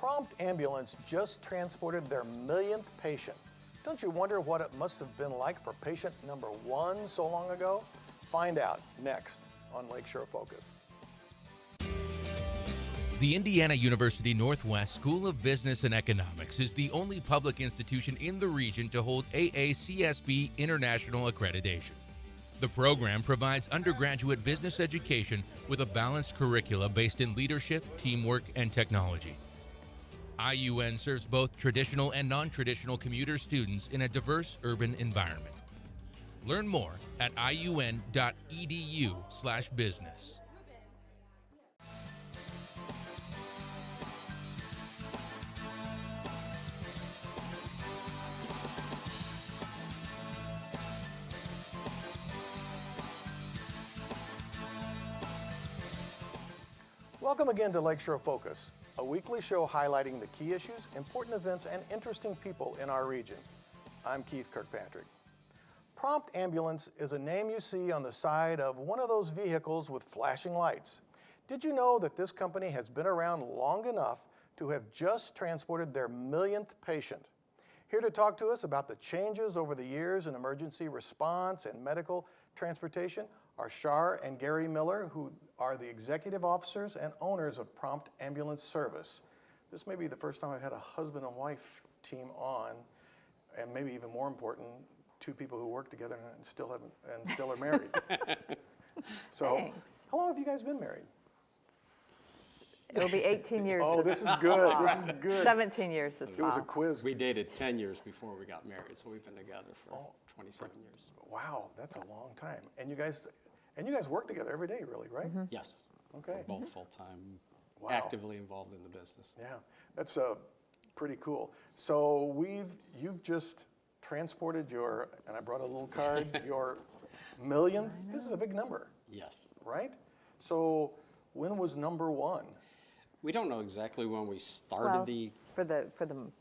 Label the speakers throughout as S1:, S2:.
S1: Prompt Ambulance just transported their millionth patient. Don't you wonder what it must have been like for patient number 1 so long ago? Find out next on Lakeshore Focus.
S2: The Indiana University Northwest School of Business and Economics is the only public institution in the region to hold AACSB International accreditation. The program provides undergraduate business education with a balanced curricula based in leadership, teamwork, and technology. IUN serves both traditional and non-traditional commuter students in a diverse urban environment. Learn more at iun.edu/business.
S1: Welcome again to Lakeshore Focus, a weekly show highlighting the key issues, important events, and interesting people in our region. I'm Keith Kirkpatrick. Prompt Ambulance is a name you see on the side of one of those vehicles with flashing lights. Did you know that this company has been around long enough to have just transported their millionth patient? Here to talk to us about the changes over the years in emergency response and medical transportation are Shar and Gary Miller, who are the executive officers and owners of Prompt Ambulance Service. This may be the first time I've had a husband and wife team on, and maybe even more important, two people who work together and still are married. So,
S3: Thanks.
S1: How long have you guys been married?
S3: It'll be 18 years.
S1: Oh, this is good. This is good.
S3: 17 years this
S1: It was a
S3: fall.
S1: quiz.
S4: We dated 10 years before we got married, so we've been together for 27 years.
S1: Wow, that's a long time. And you guys work together every day, really, right?
S4: Yes.
S1: Okay.
S4: We're both full-time,
S1: Wow.
S4: actively involved in the business.
S1: Yeah, that's pretty cool. So you've just transported your, and I brought a little card, your millionth. This is a big number,
S4: Yes.
S1: right? So when was number 1?
S4: We don't know exactly when we started
S3: Well,
S4: the,
S3: for the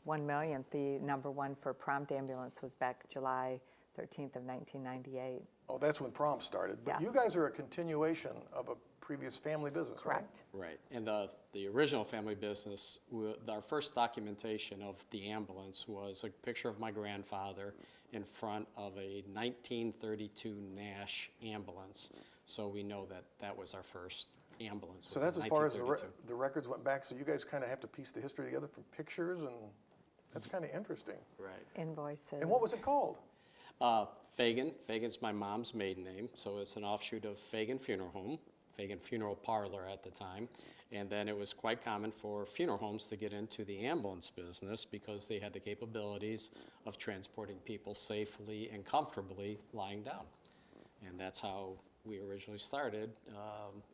S3: 1 millionth, the number 1 for Prompt Ambulance was back July 13th of 1998.
S1: Oh, that's when Prompt started. But
S3: Yes.
S1: you guys are a continuation of a previous family business, right?
S3: Correct.
S4: right, and the original family business, our first documentation of the ambulance was a picture of my grandfather in front of a 1932 Nash ambulance. So we know that that was our first ambulance.
S1: So
S4: was
S1: that's
S4: in
S1: as far as
S4: 1932.
S1: the records went back. So you guys kind of have to piece the history together from pictures, and that's kind of interesting.
S4: Right.
S3: Invoices.
S1: And what was it called?
S4: Fagan. Fagan's my mom's maiden name, so it's an offshoot of Fagan Funeral Home, Fagan Funeral Parlor at the time. And then it was quite common for funeral homes to get into the ambulance business because they had the capabilities of transporting people safely and comfortably lying down. And that's how we originally started.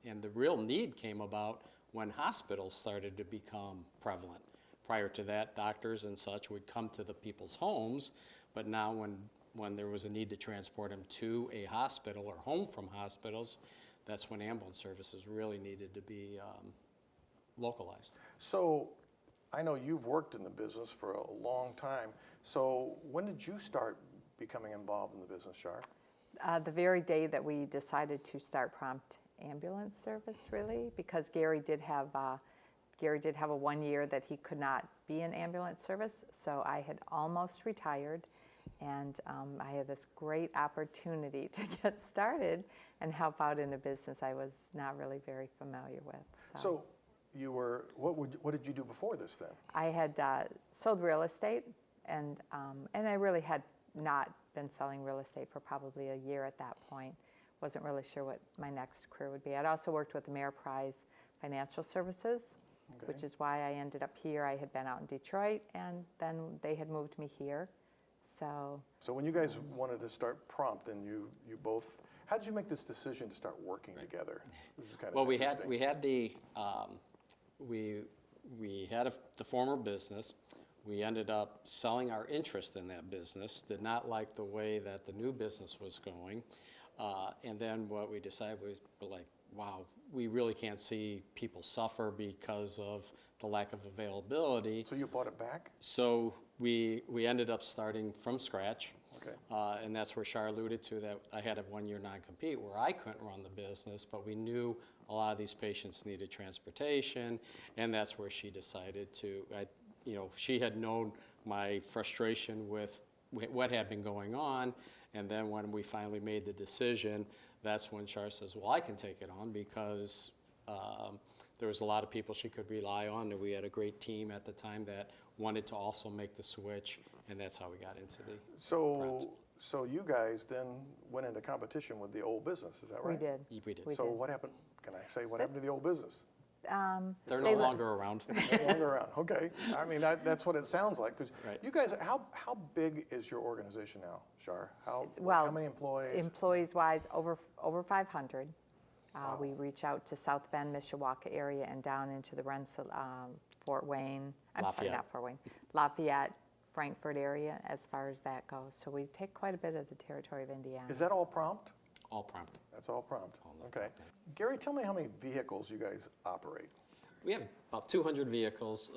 S4: And the real need came about when hospitals started to become prevalent. Prior to that, doctors and such would come to the people's homes, but now when there was a need to transport them to a hospital or home from hospitals, that's when ambulance services really needed to be localized.
S1: So I know you've worked in the business for a long time. So when did you start becoming involved in the business, Shar?
S3: The very day that we decided to start Prompt Ambulance Service, really, because Gary did have a 1 year that he could not be in ambulance service, so I had almost retired, and I had this great opportunity to get started and help out in a business I was not really very familiar with.
S1: So you were, what did you do before this then?
S3: I had sold real estate, and I really had not been selling real estate for probably a year at that point. Wasn't really sure what my next career would be. I'd also worked with Ameriprise Financial Services, which is why I ended up here. I had been out in Detroit, and then they had moved me here. So
S1: when you guys wanted to start Prompt, then you both, how did you make this decision to start working together? This is kind of
S4: Well,
S1: interesting.
S4: we had the former business. We ended up selling our interest in that business, did not like the way that the new business was going. And then what we decided was, we're like, wow, we really can't see people suffer because of the lack of availability.
S1: So you bought it back?
S4: So we ended up starting from scratch.
S1: Okay.
S4: And that's where Shar alluded to that I had a 1-year non-compete where I couldn't run the business, but we knew a lot of these patients needed transportation, and that's where she decided to, she had known my frustration with what had been going on, and then when we finally made the decision, that's when Shar says, well, I can take it on because there was a lot of people she could rely on, and we had a great team at the time that wanted to also make the switch, and that's how we got into the
S1: So you guys then went into competition with the old business, is that right?
S3: We did.
S4: We did.
S1: So what happened? Can I say what happened to the old business?
S4: They're no longer around.
S1: No longer around. Okay. I mean, that's what it sounds like. Because
S4: Right.
S1: you guys, how big is your organization now, Shar? How many employees?
S3: Employees-wise, over 500. We reach out to South Bend, Mishawaka area, and down into the Fort Wayne.
S4: Lafayette.
S3: Not Fort Wayne. Lafayette, Frankfurt area, as far as that goes. So we take quite a bit of the territory of Indiana.
S1: Is that all prompt?
S4: All prompt.
S1: That's all prompt. Okay. Gary, tell me how many vehicles you guys operate.
S4: We have about 200 vehicles.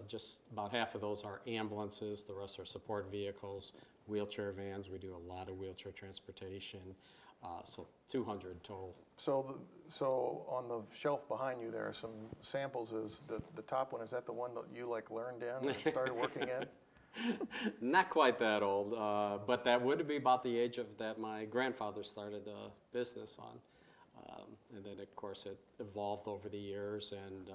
S4: Just about half of those are ambulances. The rest are support vehicles, wheelchair vans. We do a lot of wheelchair transportation. So 200 total.
S1: So on the shelf behind you, there are some samples. Is the top one, is that the one that you learned in and started working in?
S4: Not quite that old, but that would be about the age of that my grandfather started the business on. And then, of course, it evolved over the years, and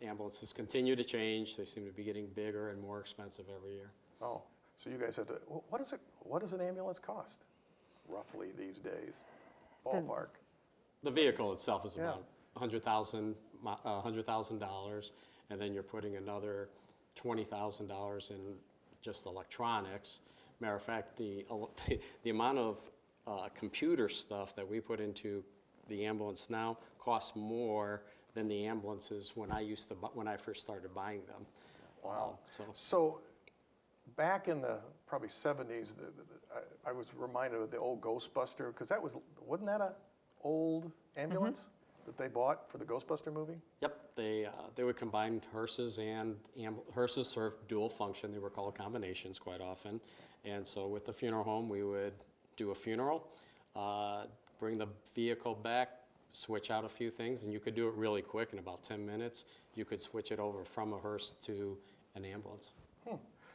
S4: ambulances continue to change. They seem to be getting bigger and more expensive every year.
S1: Oh, so you guys have to, what does an ambulance cost, roughly, these days? Ballpark.
S4: The vehicle itself is
S1: Yeah.
S4: about $100,000, and then you're putting another $20,000 in just electronics. Matter of fact, the amount of computer stuff that we put into the ambulance now costs more than the ambulances when I first started buying them.
S1: Wow.
S4: So
S1: So back in the probably 70s, I was reminded of the old Ghostbuster, because wasn't that an old ambulance that they bought for the Ghostbuster movie?
S4: yep, they would combine hearses and hearses served dual function. They were called combinations quite often. And so with the funeral home, we would do a funeral, bring the vehicle back, switch out a few things, and you could do it really quick in about 10 minutes. You could switch it over from a hearse to an ambulance.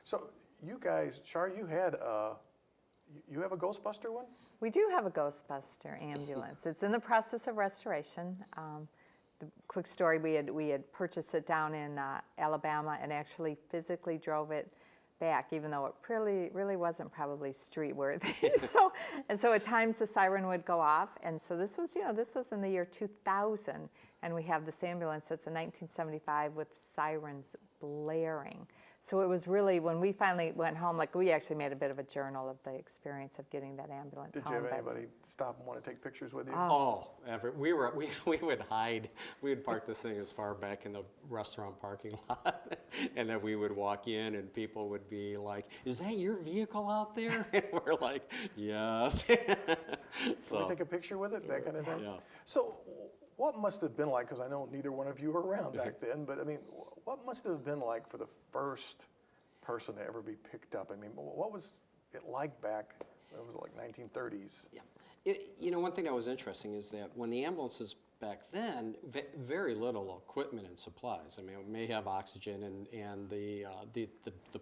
S1: So you guys, Shar, you have a Ghostbuster one?
S3: We do have a Ghostbuster ambulance. It's in the process of restoration. The quick story, we had purchased it down in Alabama and actually physically drove it back, even though it really wasn't probably street worthy. So at times the siren would go off, and so this was in the year 2000, and we have this ambulance that's a 1975 with sirens blaring. So it was really, when we finally went home, we actually made a bit of a journal of the experience of getting that ambulance
S1: Did
S3: home.
S1: you have
S3: but-
S1: anybody stop and want to take pictures with you?
S4: We would hide. We would park this thing as far back in the restaurant parking lot, and then we would walk in, and people would be like, "Is that your vehicle out there?" And we're like, "Yes."
S1: Can we take a picture with it, that kind of thing?
S4: Yeah.
S1: So what must have been like, because I know neither one of you were around back then, but I mean, what must have been like for the first person to ever be picked up? I mean, what was it like back, it was like 1930s?
S4: Yeah. One thing that was interesting is that when the ambulances back then, very little equipment and supplies. I mean, it may have oxygen, and the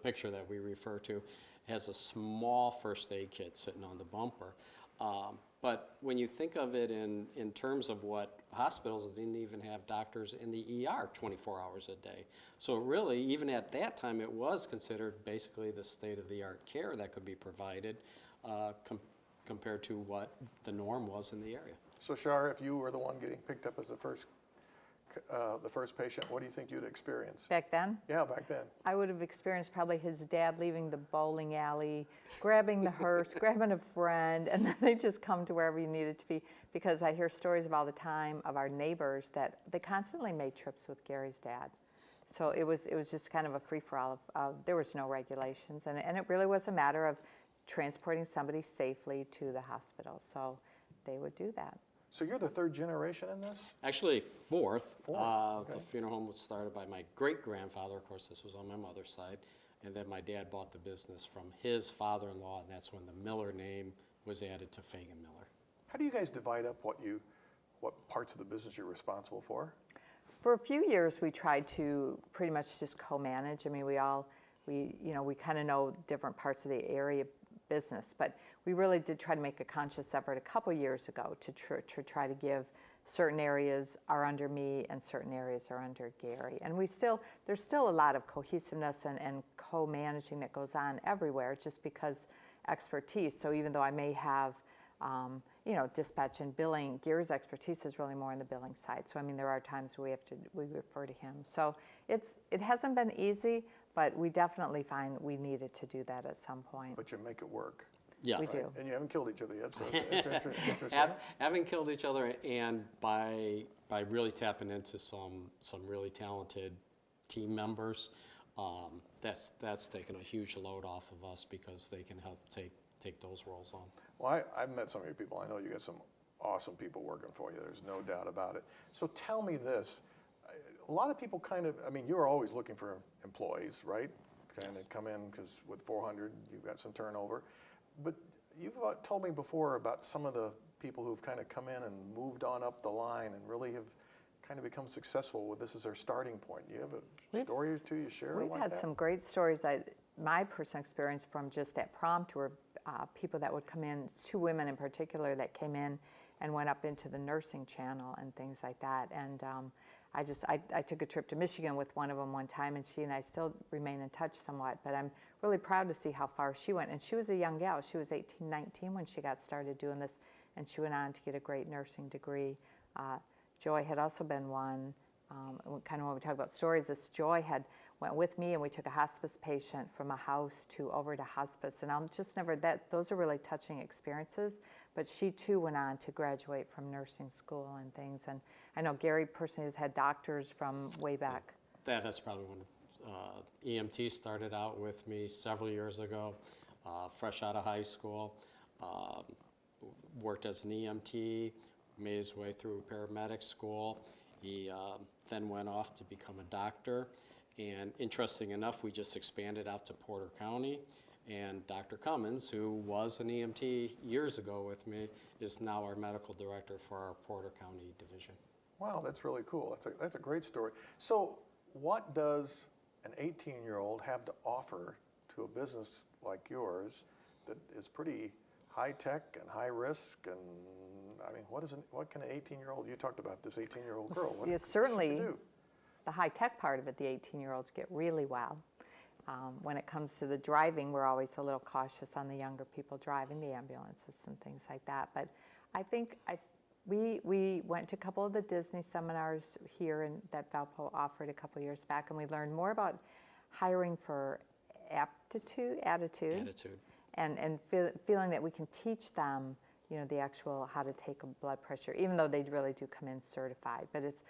S4: picture that we refer to has a small first aid kit sitting on the bumper. But when you think of it in terms of what hospitals didn't even have doctors in the ER 24 hours a day. So really, even at that time, it was considered basically the state-of-the-art care that could be provided compared to what the norm was in the area.
S1: So Shar, if you were the one getting picked up as the first patient, what do you think you'd experience?
S3: Back then?
S1: Yeah, back then.
S3: I would have experienced probably his dad leaving the bowling alley, grabbing the hearse, grabbing a friend, and then they just come to wherever you needed to be. Because I hear stories of all the time of our neighbors that they constantly made trips with Gary's dad. So it was just kind of a free-for-all. There was no regulations, and it really was a matter of transporting somebody safely to the hospital. So they would do that.
S1: So you're the third generation in this?
S4: Actually, fourth.
S1: Okay.
S4: The funeral home was started by my great-grandfather. Of course, this was on my mother's side. And then my dad bought the business from his father-in-law, and that's when the Miller name was added to Fagan Miller.
S1: How do you guys divide up what parts of the business you're responsible for?
S3: For a few years, we tried to pretty much just co-manage. I mean, we kind of know different parts of the area business, but we really did try to make a conscious effort a couple years ago to try to give certain areas are under me and certain areas are under Gary. And there's still a lot of cohesiveness and co-managing that goes on everywhere just because expertise. So even though I may have dispatch and billing, Gary's expertise is really more on the billing side. So I mean, there are times we refer to him. So it hasn't been easy, but we definitely find we needed to do that at some point.
S1: But you make it work.
S4: Yes.
S3: We do.
S1: And you haven't killed each other yet, so it's interesting.
S4: Haven't killed each other, and by really tapping into some really talented team members, that's taken a huge load off of us because they can help take those roles on.
S1: Well, I've met some of your people. I know you got some awesome people working for you. There's no doubt about it. So tell me this. A lot of people you're always looking for employees, right? Kind of come in because with 400, you've got some turnover. But you've told me before about some of the people who've kind of come in and moved on up the line and really have kind of become successful with this as their starting point. You have a story or two you share
S3: We've
S1: like
S3: had
S1: that?
S3: some great stories. My personal experience from just at Prompt were people that would come in, 2 women in particular that came in and went up into the nursing channel and things like that. And I took a trip to Michigan with one of them one time, and she and I still remain in touch somewhat, but I'm really proud to see how far she went. And she was a young gal. She was 18, 19 when she got started doing this, and she went on to get a great nursing degree. Joy had also been one. Kind of when we talk about stories, this Joy went with me, and we took a hospice patient from a house over to hospice. And I'll just never, those are really touching experiences. But she too went on to graduate from nursing school and things. And I know Gary personally has had doctors from way back.
S4: That's probably when EMT started out with me several years ago, fresh out of high school. Worked as an EMT, made his way through paramedic school. He then went off to become a doctor. And interesting enough, we just expanded out to Porter County. And Dr. Cummins, who was an EMT years ago with me, is now our medical director for our Porter County division.
S1: Wow, that's really cool. That's a great story. So what does an 18-year-old have to offer to a business like yours that is pretty high tech and high risk? And I mean, what can an 18-year-old, you talked about this 18-year-old girl. What
S3: certainly
S1: should she do?
S3: The high tech part of it, the 18-year-olds get really well. When it comes to the driving, we're always a little cautious on the younger people driving the ambulances and things like that. But I think we went to a couple of the Disney seminars here that Valpo offered a couple years back, and we learned more about hiring for attitude, and feeling that we can teach them, the actual how to take a blood pressure, even though they really do come in certified. But it's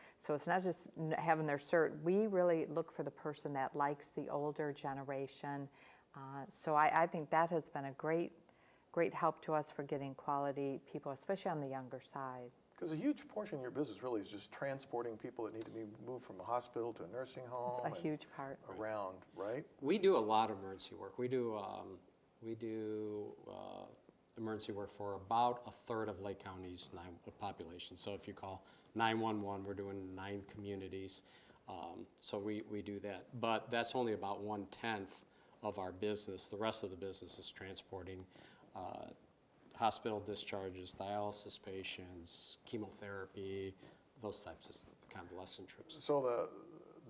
S3: not just having their cert. We really look for the person that likes the older generation. So I think that has been a great help to us for getting quality people, especially on the younger side.
S1: Because a huge portion of your business really is just transporting people that need to be moved from a hospital to a nursing home.
S3: It's a huge part.
S1: Around, right?
S4: We do a lot of emergency work. We do emergency work for about a third of Lake County's population. So if you call 911, we're doing 9 communities. So we do that. But that's only about 1/10 of our business. The rest of the business is transporting hospital discharges, dialysis patients, chemotherapy, those types of convalescent trips.
S1: So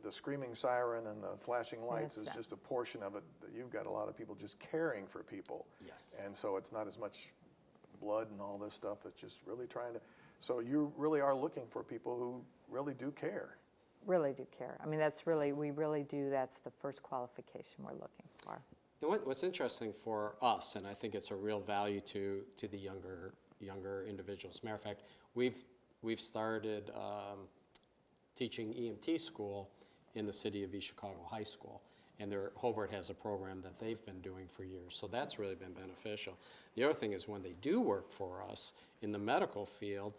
S1: the screaming siren and the flashing lights is just a portion of it. You've got a lot of people just caring for people.
S4: Yes.
S1: And so it's not as much blood and all this stuff. It's just really trying to. So you really are looking for people who really do care.
S3: Really do care. I mean, we really do. That's the first qualification we're looking for.
S4: And what's interesting for us, and I think it's a real value to the younger individuals. As a matter of fact, we've started teaching EMT school in the city of East Chicago High School, and Hobart has a program that they've been doing for years, so that's really been beneficial. The other thing is when they do work for us in the medical field,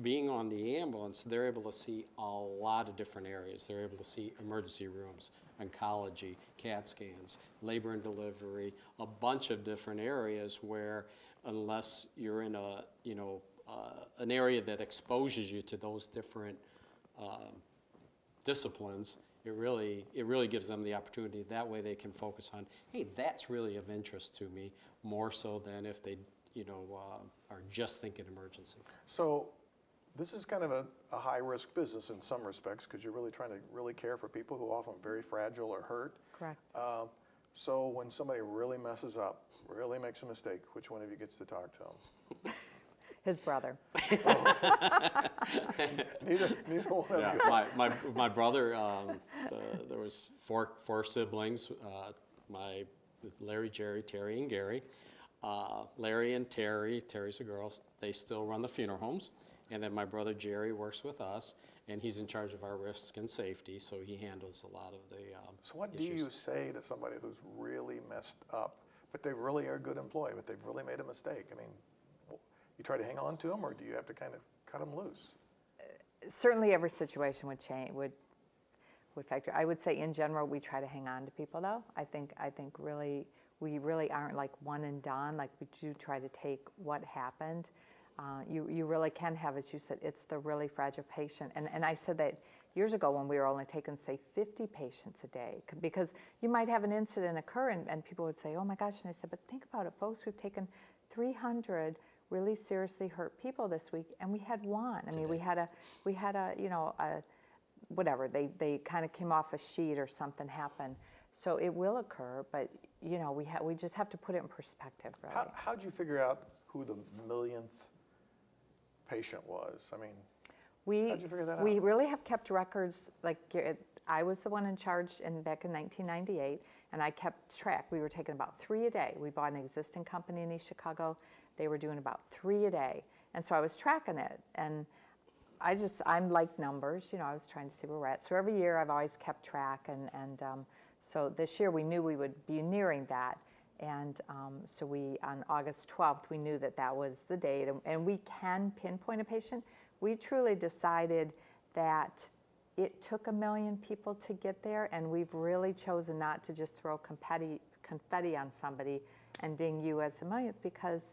S4: being on the ambulance, they're able to see a lot of different areas. They're able to see emergency rooms, oncology, CAT scans, labor and delivery, a bunch of different areas where unless you're in a, an area that exposes you to those different disciplines, it really gives them the opportunity. That way they can focus on, hey, that's really of interest to me, more so than if they, are just thinking emergency.
S1: So this is kind of a high-risk business in some respects because you're really trying to really care for people who are often very fragile or hurt.
S3: Correct.
S1: So when somebody really messes up, really makes a mistake, which one of you gets to talk to them?
S3: His brother.
S1: Neither one of you.
S4: Yeah, my brother, there was four siblings, Larry, Jerry, Terry, and Gary. Larry and Terry's a girl, they still run the funeral homes. And then my brother Jerry works with us, and he's in charge of our risk and safety, so he handles a lot of the
S1: So what
S4: issues.
S1: do you say to somebody who's really messed up, but they really are a good employee, but they've really made a mistake? I mean, you try to hang on to them, or do you have to kind of cut them loose?
S3: Certainly every situation would change, would factor. I would say in general, we try to hang on to people though. I think really, we really aren't like one and done. Like we do try to take what happened. You really can have, as you said, it's the really fragile patient. And I said that years ago when we were only taking, say, 50 patients a day, because you might have an incident occur and people would say, oh my gosh, and I said, but think about it, folks, we've taken 300 really seriously hurt people this week, and we had one. I mean, we had a whatever, they kind of came off a sheet or something happened. So it will occur, but we just have to put it in perspective, really.
S1: How'd you figure out who the millionth patient was? I mean, how'd you figure that out?
S3: We really have kept records. Like I was the one in charge back in 1998, and I kept track. We were taking about 3 a day. We bought an existing company in East Chicago. They were doing about 3 a day, and so I was tracking it. And I'm like numbers. I was trying to see where we're at. So every year I've always kept track, and so this year we knew we would be nearing that. And so on August 12th, we knew that was the date, and we can pinpoint a patient. We truly decided that it took 1 million people to get there, and we've really chosen not to just throw confetti on somebody and ding you as the millionth, because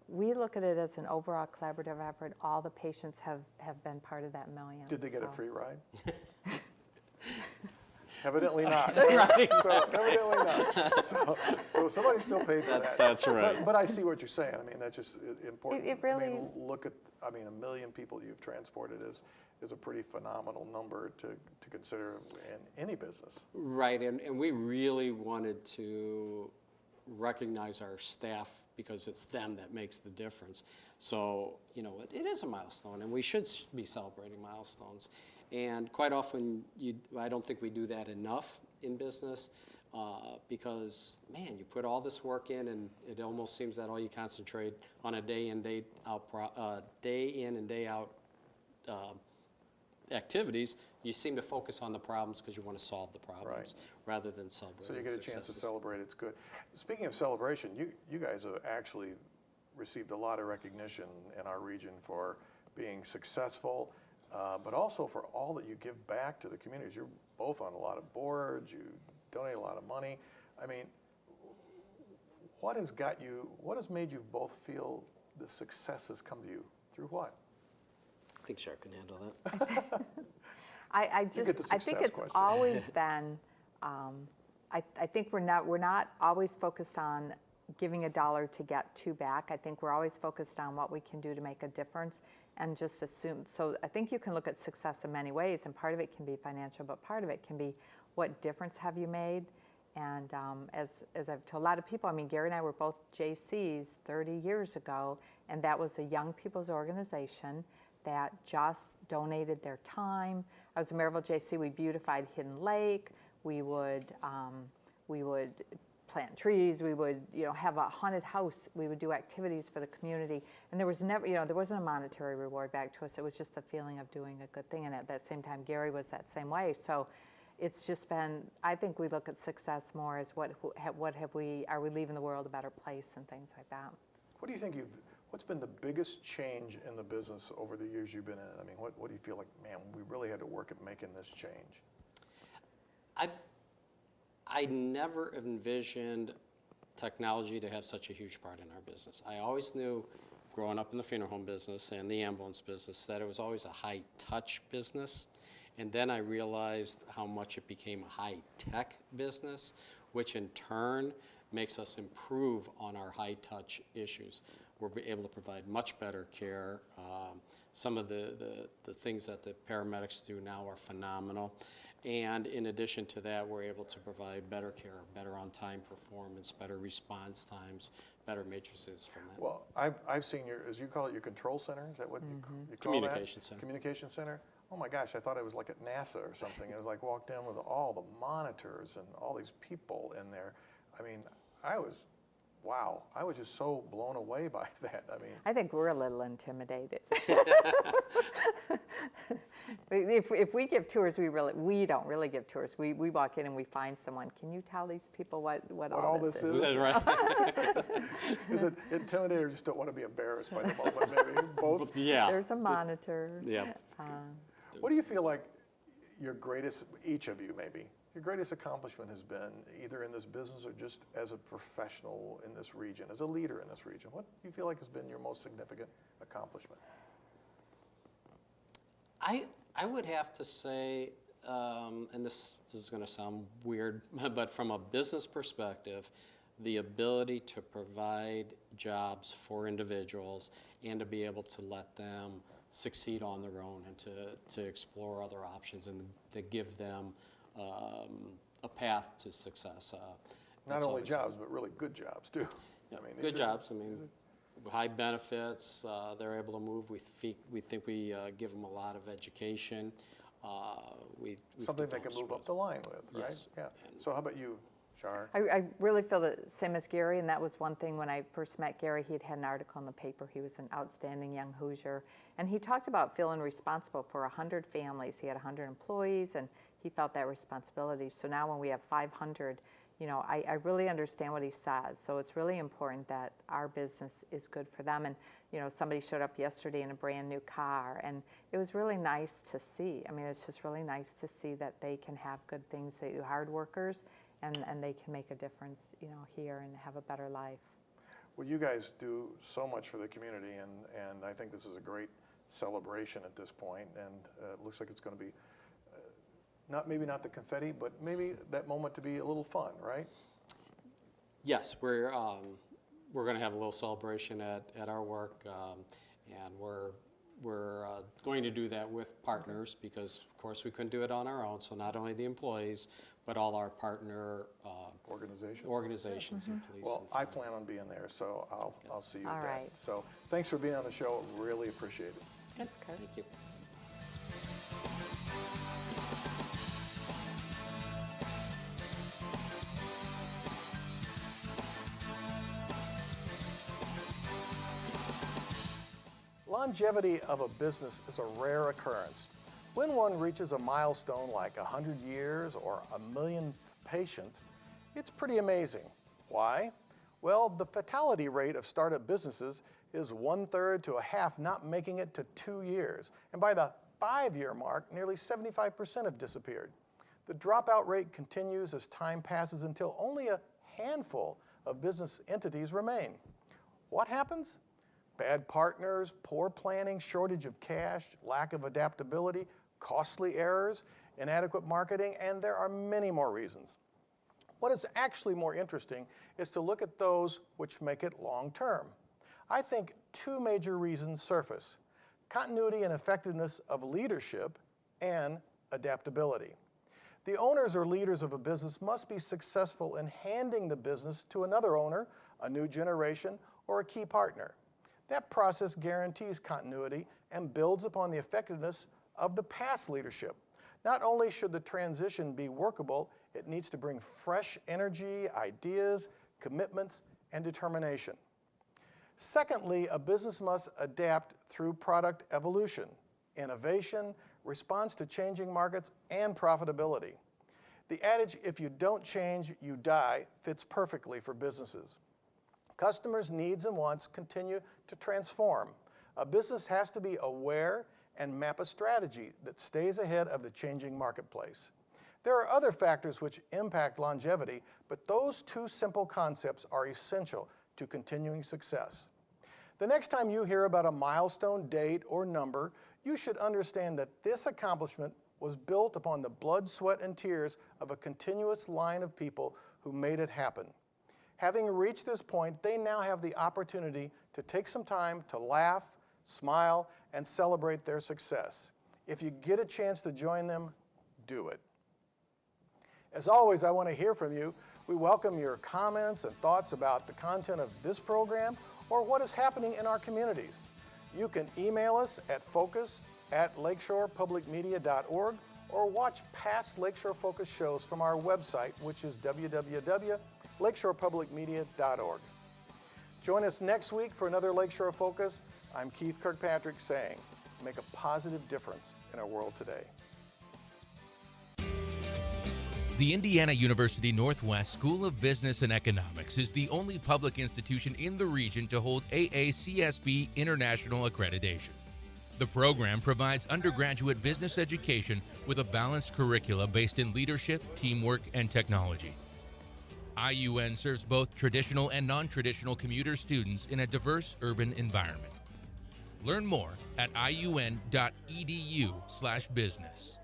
S3: we look at it as an overall collaborative effort. All the patients have been part of that million.
S1: Did they get a free ride? Evidently not.
S4: Right.
S1: So evidently not. So somebody still paid for that.
S4: That's right.
S1: But I see what you're saying. I mean, that's just important.
S3: It really.
S1: I mean, look at. I mean, 1 million people you've transported is a pretty phenomenal number to consider in any business.
S4: Right, and we really wanted to recognize our staff because it's them that makes the difference. So, it is a milestone, and we should be celebrating milestones. And quite often, I don't think we do that enough in business because, man, you put all this work in, and it almost seems that all you concentrate on a day in and day out activities, you seem to focus on the problems because you want to solve the problems rather than celebrate.
S1: So you get a chance to celebrate. It's good. Speaking of celebration, you guys have actually received a lot of recognition in our region for being successful. But also for all that you give back to the communities. You're both on a lot of boards, you donate a lot of money. I mean, what has made you both feel the success has come to you? Through what?
S4: I think Shar can handle that.
S3: I think it's always been, I think we're not always focused on giving $1 to get 2 back. I think we're always focused on what we can do to make a difference and just assume. So I think you can look at success in many ways, and part of it can be financial, but part of it can be what difference have you made. And as I've told a lot of people, I mean, Gary and I were both JCs 30 years ago, and that was a young people's organization that just donated their time. I was a Maryville JC. We beautified Hidden Lake. We would plant trees. We would, have a haunted house. We would do activities for the community. And there was never, there wasn't a monetary reward back to us. It was just the feeling of doing a good thing. And at that same time, Gary was that same way. So it's just been, I think we look at success more as are we leaving the world a better place and things like that.
S1: What do you What's been the biggest change in the business over the years you've been in it? I mean, what do you feel like, man, we really had to work at making this change?
S4: I never envisioned technology to have such a huge part in our business. I always knew, growing up in the funeral home business and the ambulance business, that it was always a high-touch business. And then I realized how much it became a high-tech business, which in turn makes us improve on our high-touch issues. We're able to provide much better care. Some of the things that the paramedics do now are phenomenal. And in addition to that, we're able to provide better care, better on-time performance, better response times, better matrices from that.
S1: Well, I've seen your, as you call it, your control center? Is that what you call that?
S4: Communication center.
S1: Communication center? Oh my gosh, I thought it was like at NASA or something. It was like walked in with all the monitors and all these people in there. I mean, wow, I was just so blown away by that. I mean,
S3: I think we're a little intimidated. If we give tours, we don't really give tours. We walk in and we find someone. Can you tell these people what all this is?
S4: That's right.
S1: Is it intimidating or just don't want to be embarrassed by the moment? Maybe both?
S4: Yeah.
S3: There's a monitor.
S4: Yeah.
S1: What do you feel like your greatest, each of you maybe, your greatest accomplishment has been either in this business or just as a professional in this region, as a leader in this region? What do you feel like has been your most significant accomplishment?
S4: I would have to say, and this is going to sound weird, but from a business perspective, the ability to provide jobs for individuals and to be able to let them succeed on their own and to explore other options and to give them a path to success.
S1: Not only jobs, but really good jobs too.
S4: Yeah,
S1: I mean,
S4: good jobs. I mean, high benefits. They're able to move. We think we give them a lot of education.
S1: Something they can move up the line with, right?
S4: Yes.
S1: Yeah. So how about you, Shar?
S3: I really feel the same as Gary, and that was one thing when I first met Gary. He had an article in the paper. He was an outstanding young Hoosier, and he talked about feeling responsible for 100 families. He had 100 employees, and he felt that responsibility. So now when we have 500, you know, I really understand what he says. So it's really important that our business is good for them. And, you know, somebody showed up yesterday in a brand new car, and it was really nice to see. I mean, it's just really nice to see that they can have good things. They're hard workers, and they can make a difference, you know, here and have a better life.
S1: Well, you guys do so much for the community, and I think this is a great celebration at this point, and it looks like it's going to be maybe not the confetti, but maybe that moment to be a little fun, right?
S4: Yes, we're going to have a little celebration at our work, and we're going to do that with partners because, of course, we couldn't do it on our own. So not only the employees, but all our partner organizations and police.
S1: Well,
S4: and
S1: I
S4: fire.
S1: plan on being there, so I'll see you
S3: All
S1: at that.
S3: right.
S1: So thanks for being on the show. Really appreciate it.
S3: Thanks, Kurt.
S4: Thank you.
S1: Longevity of a business is a rare occurrence. When one reaches a milestone like 100 years or a millionth patient, it's pretty amazing. Why? Well, the fatality rate of startup businesses is 1/3 to a half not making it to 2 years. And by the 5-year mark, nearly 75% have disappeared. The dropout rate continues as time passes until only a handful of business entities remain. What happens? Bad partners, poor planning, shortage of cash, lack of adaptability, costly errors, inadequate marketing, and there are many more reasons. What is actually more interesting is to look at those which make it long-term. I think 2 major reasons surface: continuity and effectiveness of leadership and adaptability. The owners or leaders of a business must be successful in handing the business to another owner, a new generation, or a key partner. That process guarantees continuity and builds upon the effectiveness of the past leadership. Not only should the transition be workable, it needs to bring fresh energy, ideas, commitments, and determination. Secondly, a business must adapt through product evolution, innovation, response to changing markets, and profitability. The adage, if you don't change, you die, fits perfectly for businesses. Customers' needs and wants continue to transform. A business has to be aware and map a strategy that stays ahead of the changing marketplace. There are other factors which impact longevity, but those two simple concepts are essential to continuing success. The next time you hear about a milestone date or number, you should understand that this accomplishment was built upon the blood, sweat, and tears of a continuous line of people who made it happen. Having reached this point, they now have the opportunity to take some time to laugh, smile, and celebrate their success. If you get a chance to join them, do it. As always, I want to hear from you. We welcome your comments and thoughts about the content of this program or what is happening in our communities. You can email us at focus@lakeshorepublicmedia.org or watch past Lakeshore Focus shows from our website, which is www.lakeshorepublicmedia.org. Join us next week for another Lakeshore Focus. I'm Keith Kirkpatrick saying, make a positive difference in our world today.
S2: The Indiana University Northwest School of Business and Economics is the only public institution in the region to hold AACSB International accreditation. The program provides undergraduate business education with a balanced curricula based in leadership, teamwork, and technology. IUN serves both traditional and non-traditional commuter students in a diverse urban environment. Learn more at iun.edu/business.